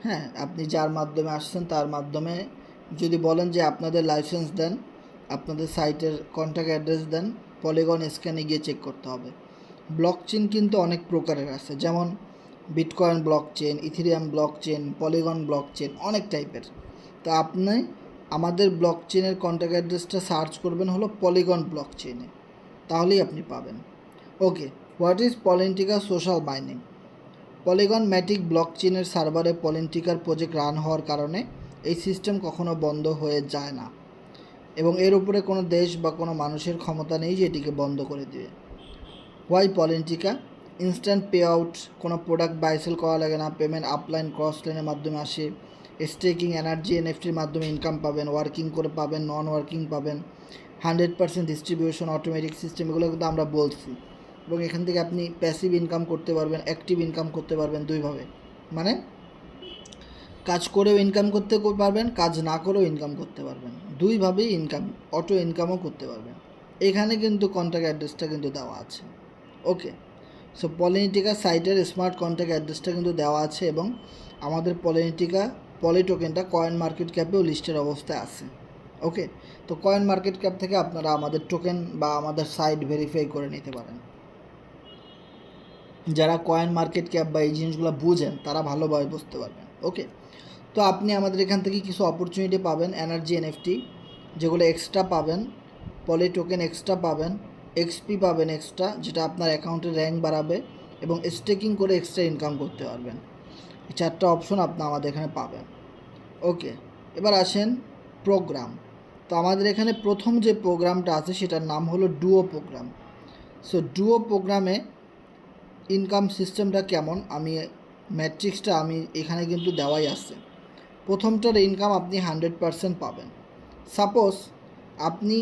হ্যাঁ, আপনি যার মাধ্যমে আসছেন তার মাধ্যমে যদি বলেন যে আপনাদের লাইসেন্স দেন, আপনাদের সাইটের কন্ট্যাক্ট অ্যাড্রেস দেন, পলিগন স্ক্যানে গিয়ে চেক করতে হবে। ব্লকচেন কিন্তু অনেক প্রকারের আছে, যেমন bitcoin blockchain, Ethereum blockchain, polygon blockchain, অনেক টাইপের। তো আপনি আমাদের ব্লকচেনের কন্ট্যাক্ট অ্যাড্রেসটা সার্চ করবেন হলো পলিগন ব্লকচেনে, তাহলেই আপনি পাবেন। Okay, what is Politica social mining? Polygon Matic ব্লকচেনের সার্ভারে পলিটিকার প্রজেক্ট রান হওয়ার কারণে এই সিস্টেম কখনো বন্ধ হয়ে যায় না, এবং এর উপরে কোনো দেশ বা কোনো মানুষের ক্ষমতা নেই যে এটিকে বন্ধ করে দেবে। Why Politika? Instant pay out, কোনো প্রোডাক্ট বাই সেল করা লাগে না, পেমেন্ট আপলাইন ক্রস লাইনের মাধ্যমে আসে, স্টেকিং এনার্জি এনএফটির মাধ্যমে ইনকাম পাবেন, ওয়ার্কিং করে পাবেন, নন ওয়ার্কিং পাবেন, 100% ডিস্ট্রিবিউশন, অটোমেটিক সিস্টেম, এগুলো কিন্তু আমরা বলছি। এবং এখান থেকে আপনি প্যাসিভ ইনকাম করতে পারবেন, অ্যাক্টিভ ইনকাম করতে পারবেন, দুইভাবে। মানে কাজ করেও ইনকাম করতে পারবেন, কাজ না করেও ইনকাম করতে পারবেন, দুইভাবেই ইনকাম, অটো ইনকামও করতে পারবেন। এখানে কিন্তু কন্ট্যাক্ট অ্যাড্রেসটা কিন্তু দেওয়া আছে। ওকে, সো পলিটিকা সাইটের স্মার্ট কন্ট্যাক্ট অ্যাড্রেসটা কিন্তু দেওয়া আছে, এবং আমাদের পলিটিকা টোকেনটা কয়েন মার্কেট ক্যাপেও লিস্টের অবস্থায় আছে। ওকে, তো কয়েন মার্কেট ক্যাপ থেকে আপনারা আমাদের টোকেন বা আমাদের সাইট ভেরিফাই করে নিতে পারেন। যারা কয়েন মার্কেট ক্যাপ বা এই জিনিসগুলো বুঝেন তারা ভালোভাবে বুঝতে পারবেন। ওকে, তো আপনি আমাদের এখান থেকে কিছু অপরচুনিটি পাবেন, এনার্জি এনএফটি যেগুলো এক্সট্রা পাবেন, পলি টোকেন এক্সট্রা পাবেন, এক্সপি পাবেন এক্সট্রা, যেটা আপনার অ্যাকাউন্টের র্যাঙ্ক বাড়াবে, এবং স্টেকিং করে এক্সট্রা ইনকাম করতে পারবেন। এই 4টা অপশন আপনি আমাদের এখানে পাবেন। ওকে, এবার আসেন প্রোগ্রাম। তো আমাদের এখানে প্রথম যে প্রোগ্রামটা আছে সেটার নাম হলো ডুও প্রোগ্রাম। সো ডুও প্রোগ্রামে ইনকাম সিস্টেমটা কেমন, আমি ম্যাট্রিক্সটা আমি এখানে কিন্তু দেওয়াই আছে। প্রথমটার ইনকাম আপনি 100% পাবেন। সাপোজ আপনি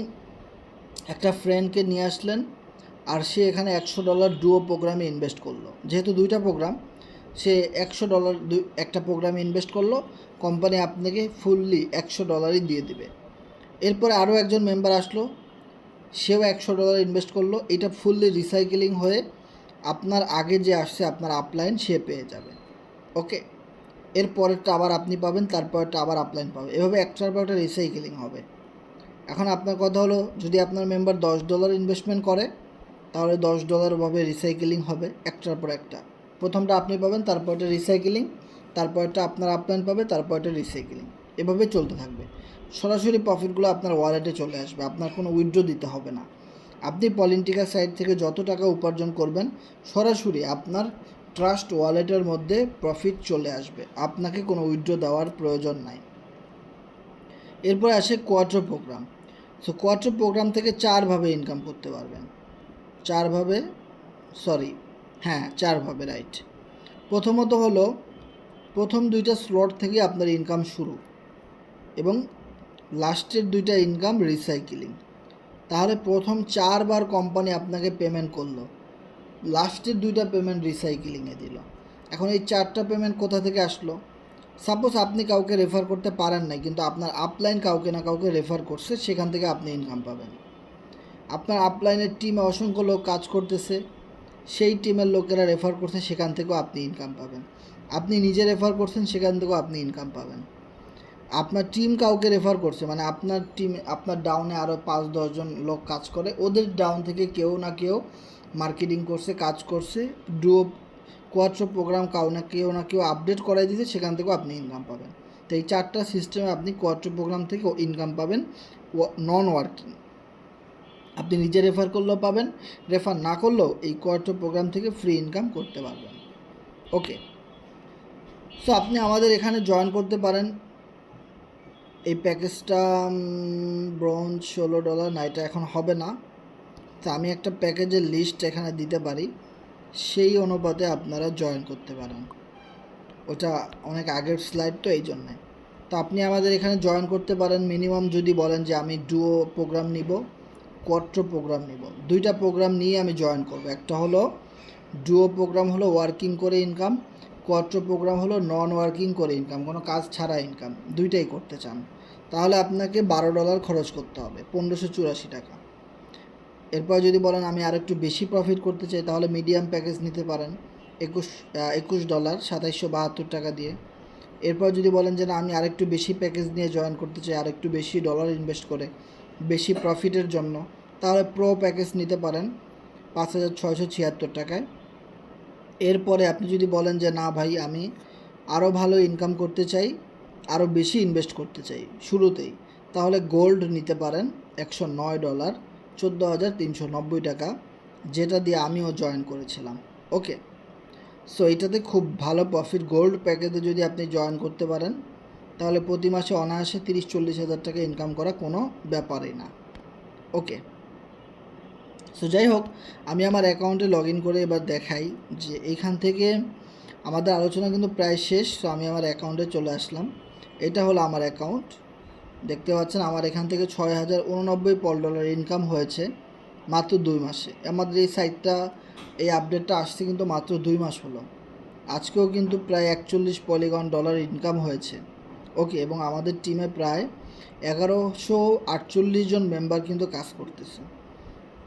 একটা ফ্রেন্ডকে নিয়ে আসলেন, আর সে এখানে $100 ডুও প্রোগ্রামে ইনভেস্ট করলো। যেহেতু 2টা প্রোগ্রাম, সে $100 একটা প্রোগ্রামে ইনভেস্ট করলো, কোম্পানি আপনাকে ফুললি $100 দিয়ে দেবে। এরপরে আরও একজন মেম্বার আসলো, সেও $100 ইনভেস্ট করলো, এটা ফুললি রিসাইকেলিং হয়ে আপনার আগে যে আসছে আপনার আপলাইন সে পেয়ে যাবে। ওকে, এর পরেরটা আবার আপনি পাবেন, তারপরেরটা আবার আপলাইন পাবে, এভাবে একটার পর একটা রিসাইকেলিং হবে। এখন আপনার কথা হলো, যদি আপনার মেম্বার $10 ইনভেস্টমেন্ট করে তাহলে $10 রিসাইকেলিং হবে একটার পর একটা। প্রথমটা আপনি পাবেন, তারপরটা রিসাইকেলিং, তারপরটা আপনার আপলাইন পাবে, তারপরটা রিসাইকেলিং, এভাবে চলতে থাকবে। সরাসরি প্রফিটগুলো আপনার ওয়ালেটে চলে আসবে, আপনার কোনো উইথড্র দিতে হবে না। আপনি পলিটিকার সাইট থেকে যত টাকা উপার্জন করবেন সরাসরি আপনার ট্রাস্ট ওয়ালেটের মধ্যে প্রফিট চলে আসবে, আপনাকে কোনো উইথড্র দেওয়ার প্রয়োজন নাই। এরপরে আসে quarter program. So quarter program থেকে চারভাবে ইনকাম করতে পারবেন। চারভাবে রাইট। প্রথমত হলো, প্রথম 2টা স্লট থেকে আপনার ইনকাম শুরু এবং লাস্টের 2টা ইনকাম রিসাইকেলিং। তাহলে প্রথম 4বার কোম্পানি আপনাকে পেমেন্ট করলো, লাস্টের 2টা পেমেন্ট রিসাইকেলিংয়ে দিল। এখন এই 4টা পেমেন্ট কোথা থেকে আসলো? সাপোজ আপনি কাউকে রেফার করতে পারেন না, কিন্তু আপনার আপলাইন কাউকে না কাউকে রেফার করছে, সেখান থেকে আপনি ইনকাম পাবেন। আপনার আপলাইনের টিমে অসংখ্য লোক কাজ করতেছে, সেই টিমের লোকেরা রেফার করছে, সেখান থেকেও আপনি ইনকাম পাবেন। আপনি নিজে রেফার করছেন, সেখান থেকেও আপনি ইনকাম পাবেন। আপনার টিম কাউকে রেফার করছে, মানে আপনার টিমে, আপনার ডাউনে আরও 5-10 জন লোক কাজ করে, ওদের ডাউন থেকে কেউ না কেউ মার্কেটিং করছে, কাজ করছে, ডুও কোয়ার্টার প্রোগ্রাম কেউ না কেউ আপডেট করাই দিয়েছে, সেখান থেকেও আপনি ইনকাম পাবেন। তো এই 4টা সিস্টেমে আপনি কোয়ার্টার প্রোগ্রাম থেকে ইনকাম পাবেন নন ওয়ার্কিং। আপনি নিজে রেফার করলেও পাবেন, রেফার না করলেও এই কোয়ার্টার প্রোগ্রাম থেকে ফ্রি ইনকাম করতে পারবেন। ওকে, সো আপনি আমাদের এখানে জয়েন করতে পারেন। এই প্যাকেজটা ব্রোঞ্জ $16 না, এটা এখন হবে না। তো আমি একটা প্যাকেজের লিস্ট এখানে দিতে পারি, সেই অনুপাতে আপনারা জয়েন করতে পারেন। ওটা অনেক আগের স্লাইড তো, এই জন্যে। তো আপনি আমাদের এখানে জয়েন করতে পারেন মিনিমাম, যদি বলেন যে আমি ডুও প্রোগ্রাম নিব, কোয়ার্টার প্রোগ্রাম নিব, 2টা প্রোগ্রাম নিয়ে আমি জয়েন করব। একটা হলো ডুও প্রোগ্রাম, হলো ওয়ার্কিং করে ইনকাম, কোয়ার্টার প্রোগ্রাম হলো নন ওয়ার্কিং করে ইনকাম, কোনো কাজ ছাড়া ইনকাম, 2টাই করতে চান, তাহলে আপনাকে $12 খরচ করতে হবে, 1584 টাকা। এরপর যদি বলেন আমি আর একটু বেশি প্রফিট করতে চাই, তাহলে মিডিয়াম প্যাকেজ নিতে পারেন $21 2772 টাকা দিয়ে। এরপর যদি বলেন যে না, আমি আরেকটু বেশি প্যাকেজ নিয়ে জয়েন করতে চাই, আরেকটু বেশি ডলার ইনভেস্ট করে বেশি প্রফিটের জন্য, তাহলে প্রো প্যাকেজ নিতে পারেন 5676 টাকায়। এরপরে আপনি যদি বলেন যে না ভাই, আমি আরও ভালো ইনকাম করতে চাই, আরও বেশি ইনভেস্ট করতে চাই শুরুতেই, তাহলে গোল্ড নিতে পারেন $109 14,390 টাকা, যেটা দিয়ে আমিও জয়েন করেছিলাম। ওকে, সো এটাতে খুব ভালো প্রফিট। গোল্ড প্যাকেজে যদি আপনি জয়েন করতে পারেন, তাহলে প্রতি মাসে অনায়াসে 30-40 হাজার টাকা ইনকাম করা কোনো ব্যাপারই না। ওকে, সো যাই হোক, আমি আমার অ্যাকাউন্টে লগ ইন করে এবার দেখাই যে এইখান থেকে আমাদের আলোচনা কিন্তু প্রায় শেষ। সো আমি আমার অ্যাকাউন্টে চলে আসলাম, এটা হলো আমার অ্যাকাউন্ট। দেখতে পাচ্ছেন আমার এখান থেকে $6089 ইনকাম হয়েছে মাত্র 2 মাসে। আমাদের এই সাইটটা, এই আপডেটটা আসছে কিন্তু মাত্র 2 মাস হলো। আজকেও কিন্তু প্রায় $41 ইনকাম হয়েছে। ওকে, এবং আমাদের টিমে প্রায় 1148 জন মেম্বার কিন্তু কাজ করতেছে।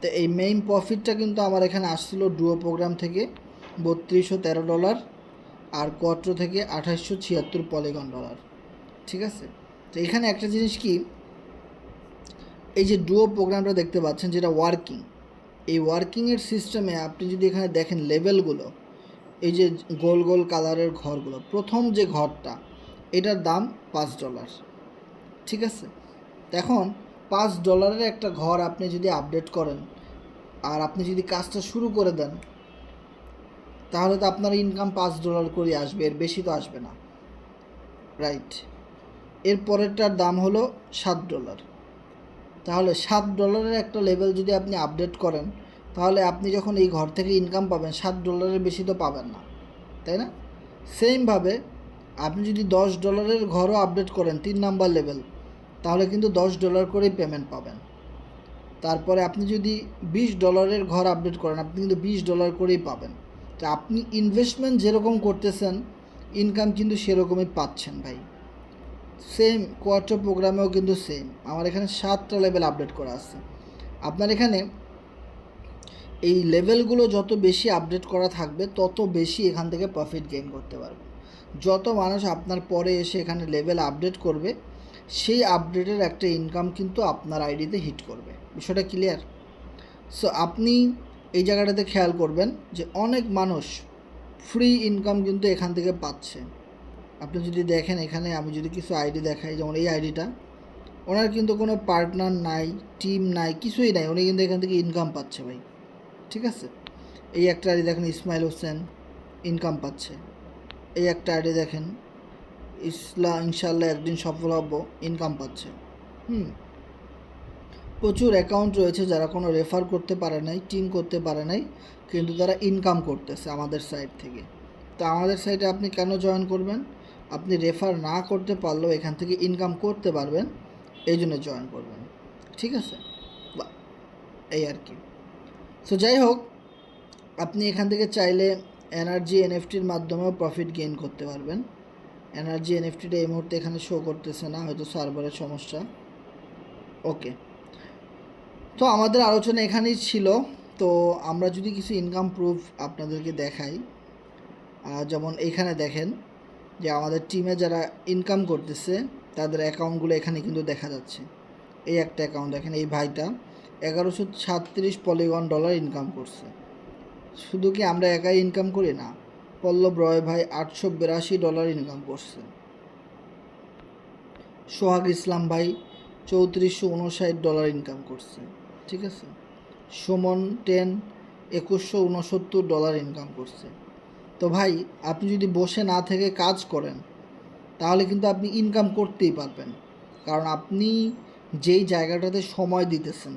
তো এই মেইন প্রফিটটা কিন্তু আমার এখানে আসছিল ডুও প্রোগ্রাম থেকে $3213, আর কোয়ার্টার থেকে $2876 ঠিক আছে। তো এখানে একটা জিনিস কি, এই যে ডুও প্রোগ্রামটা দেখতে পাচ্ছেন যেটা ওয়ার্কিং, এই ওয়ার্কিংয়ের সিস্টেমে আপনি যদি এখানে দেখেন লেভেলগুলো, এই যে গোল গোল কালারের ঘরগুলো, প্রথম যে ঘরটা এটার দাম $5, ঠিক আছে। এখন $5 একটা ঘর আপনি যদি আপডেট করেন আর আপনি যদি কাজটা শুরু করে দেন, তাহলে তো আপনার ইনকাম $5 করে আসবে, এর বেশি তো আসবে না, রাইট। এর পরেরটার দাম হলো $7। তাহলে $7 একটা লেভেল যদি আপনি আপডেট করেন, তাহলে আপনি যখন এই ঘর থেকে ইনকাম পাবেন $7 বেশি তো পাবেন না, তাই না? সেমভাবে আপনি যদি $10 ঘরও আপডেট করেন 3 নাম্বার লেভেল, তাহলে কিন্তু $10 করেই পেমেন্ট পাবেন। তারপরে আপনি যদি $20 ঘর আপডেট করেন, আপনি কিন্তু $20 করেই পাবেন। তো আপনি ইনভেস্টমেন্ট যেরকম করতেছেন, ইনকাম কিন্তু সেরকমই পাচ্ছেন ভাই। সেম কোয়ার্টার প্রোগ্রামেও কিন্তু সেম, আমার এখানে 7টা লেভেল আপডেট করা আছে। আপনার এখানে এই লেভেলগুলো যত বেশি আপডেট করা থাকবে তত বেশি এখান থেকে প্রফিট গেইন করতে পারবে। যত মানুষ আপনার পরে এসে এখানে লেভেল আপডেট করবে, সেই আপডেটের একটা ইনকাম কিন্তু আপনার আইডিতে হিট করবে। বিষয়টা ক্লিয়ার? সো আপনি এই জায়গাটাতে খেয়াল করবেন যে অনেক মানুষ ফ্রি ইনকাম কিন্তু এখান থেকে পাচ্ছে। আপনি যদি দেখেন, এখানে আমি যদি কিছু আইডি দেখাই, যেমন এই আইডিটা, ওনার কিন্তু কোনো পার্টনার নাই, টিম নাই, কিছুই নাই, উনি কিন্তু এখান থেকে ইনকাম পাচ্ছে ভাই। ঠিক আছে? এই একটা আইডি দেখেন, ইসমাইল হোসেন ইনকাম পাচ্ছে। এই একটা আইডি দেখেন, ইনশাল্লাহ একদিন সফল হব, ইনকাম পাচ্ছে। প্রচুর অ্যাকাউন্ট রয়েছে যারা কোনো রেফার করতে পারে নাই, টিম করতে পারে নাই, কিন্তু তারা ইনকাম করতেছে আমাদের সাইট থেকে। তো আমাদের সাইটে আপনি কেন জয়েন করবেন? আপনি রেফার না করতে পারলেও এখান থেকে ইনকাম করতে পারবেন, এই জন্য জয়েন করবেন। ঠিক আছে? এই আর কি। সো যাই হোক, আপনি এখান থেকে চাইলে এনার্জি এনএফটির মাধ্যমেও প্রফিট গেইন করতে পারবেন। এনার্জি এনএফটিটা এই মুহূর্তে এখানে শো করতেছে না, হয়তো সার্ভারের সমস্যা। ওকে, তো আমাদের আলোচনা এখানেই ছিল। তো আমরা যদি কিছু ইনকাম প্রুফ আপনাদেরকে দেখাই, যেমন এইখানে দেখেন যে আমাদের টিমে যারা ইনকাম করতেছে তাদের অ্যাকাউন্টগুলো এখানে কিন্তু দেখা যাচ্ছে। এই একটা অ্যাকাউন্ট দেখেন, এই ভাইটা 1137 পলিগন ডলার ইনকাম করছে। শুধু কি আমরা একাই ইনকাম করি না, পল্লব রয় ভাই 882 ডলার ইনকাম করছে। সোহাগ ইসলাম ভাই 3459 ডলার ইনকাম করছে। ঠিক আছে? সুমন 2169 ডলার ইনকাম করছে। তো ভাই, আপনি যদি বসে না থেকে কাজ করেন তাহলে কিন্তু আপনি ইনকাম করতেই পারবেন। কারণ আপনি যেই জায়গাটাতে সময় দিতেছেন,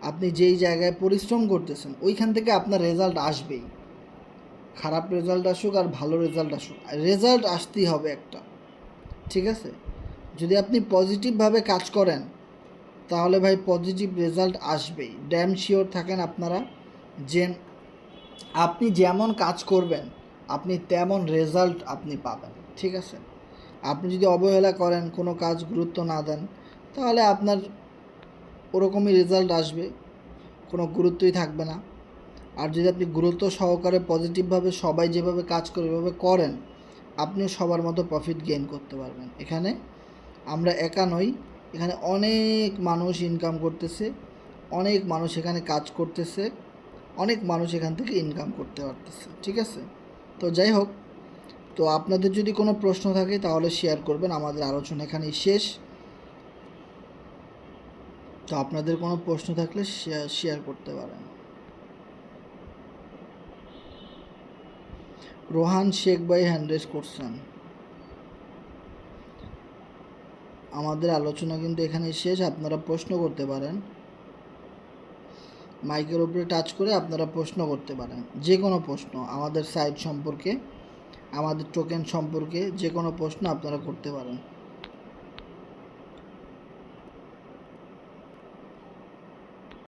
আপনি যেই জায়গায় পরিশ্রম করতেছেন, ওইখান থেকে আপনার রেজাল্ট আসবেই। খারাপ রেজাল্ট আসুক আর ভালো রেজাল্ট আসুক, রেজাল্ট আসতেই হবে একটা। ঠিক আছে? যদি আপনি পজিটিভভাবে কাজ করেন তাহলে ভাই পজিটিভ রেজাল্ট আসবেই। ড্যাম শিওর থাকেন আপনারা যে আপনি যেমন কাজ করবেন আপনি তেমন রেজাল্ট আপনি পাবেন। ঠিক আছে? আপনি যদি অবহেলা করেন, কোনো কাজ গুরুত্ব না দেন, তাহলে আপনার ওরকমই রেজাল্ট আসবে, কোনো গুরুত্বই থাকবে না। আর যদি আপনি গুরুত্ব সহকারে পজিটিভভাবে সবাই যেভাবে কাজ করে এভাবে করেন, আপনিও সবার মতো প্রফিট গেইন করতে পারবেন। এখানে আমরা একা নই, এখানে অনেক মানুষ ইনকাম করতেছে, অনেক মানুষ এখানে কাজ করতেছে, অনেক মানুষ এখান থেকে ইনকাম করতে পারতেছে। ঠিক আছে? তো যাই হোক, তো আপনাদের যদি কোনো প্রশ্ন থাকে তাহলে শেয়ার করবেন। আমাদের আলোচনা এখানেই শেষ। তো আপনাদের কোনো প্রশ্ন থাকলে শেয়ার করতে পারেন। রোহান শেখ ভাই হ্যান্ড রেজ করছেন। আমাদের আলোচনা কিন্তু এখানেই শেষ। আপনারা প্রশ্ন করতে পারেন, মাইকের উপরে টাচ করে আপনারা প্রশ্ন করতে পারেন, যে কোনো প্রশ্ন আমাদের সাইট সম্পর্কে, আমাদের টোকেন সম্পর্কে যে কোনো প্রশ্ন আপনারা করতে পারেন।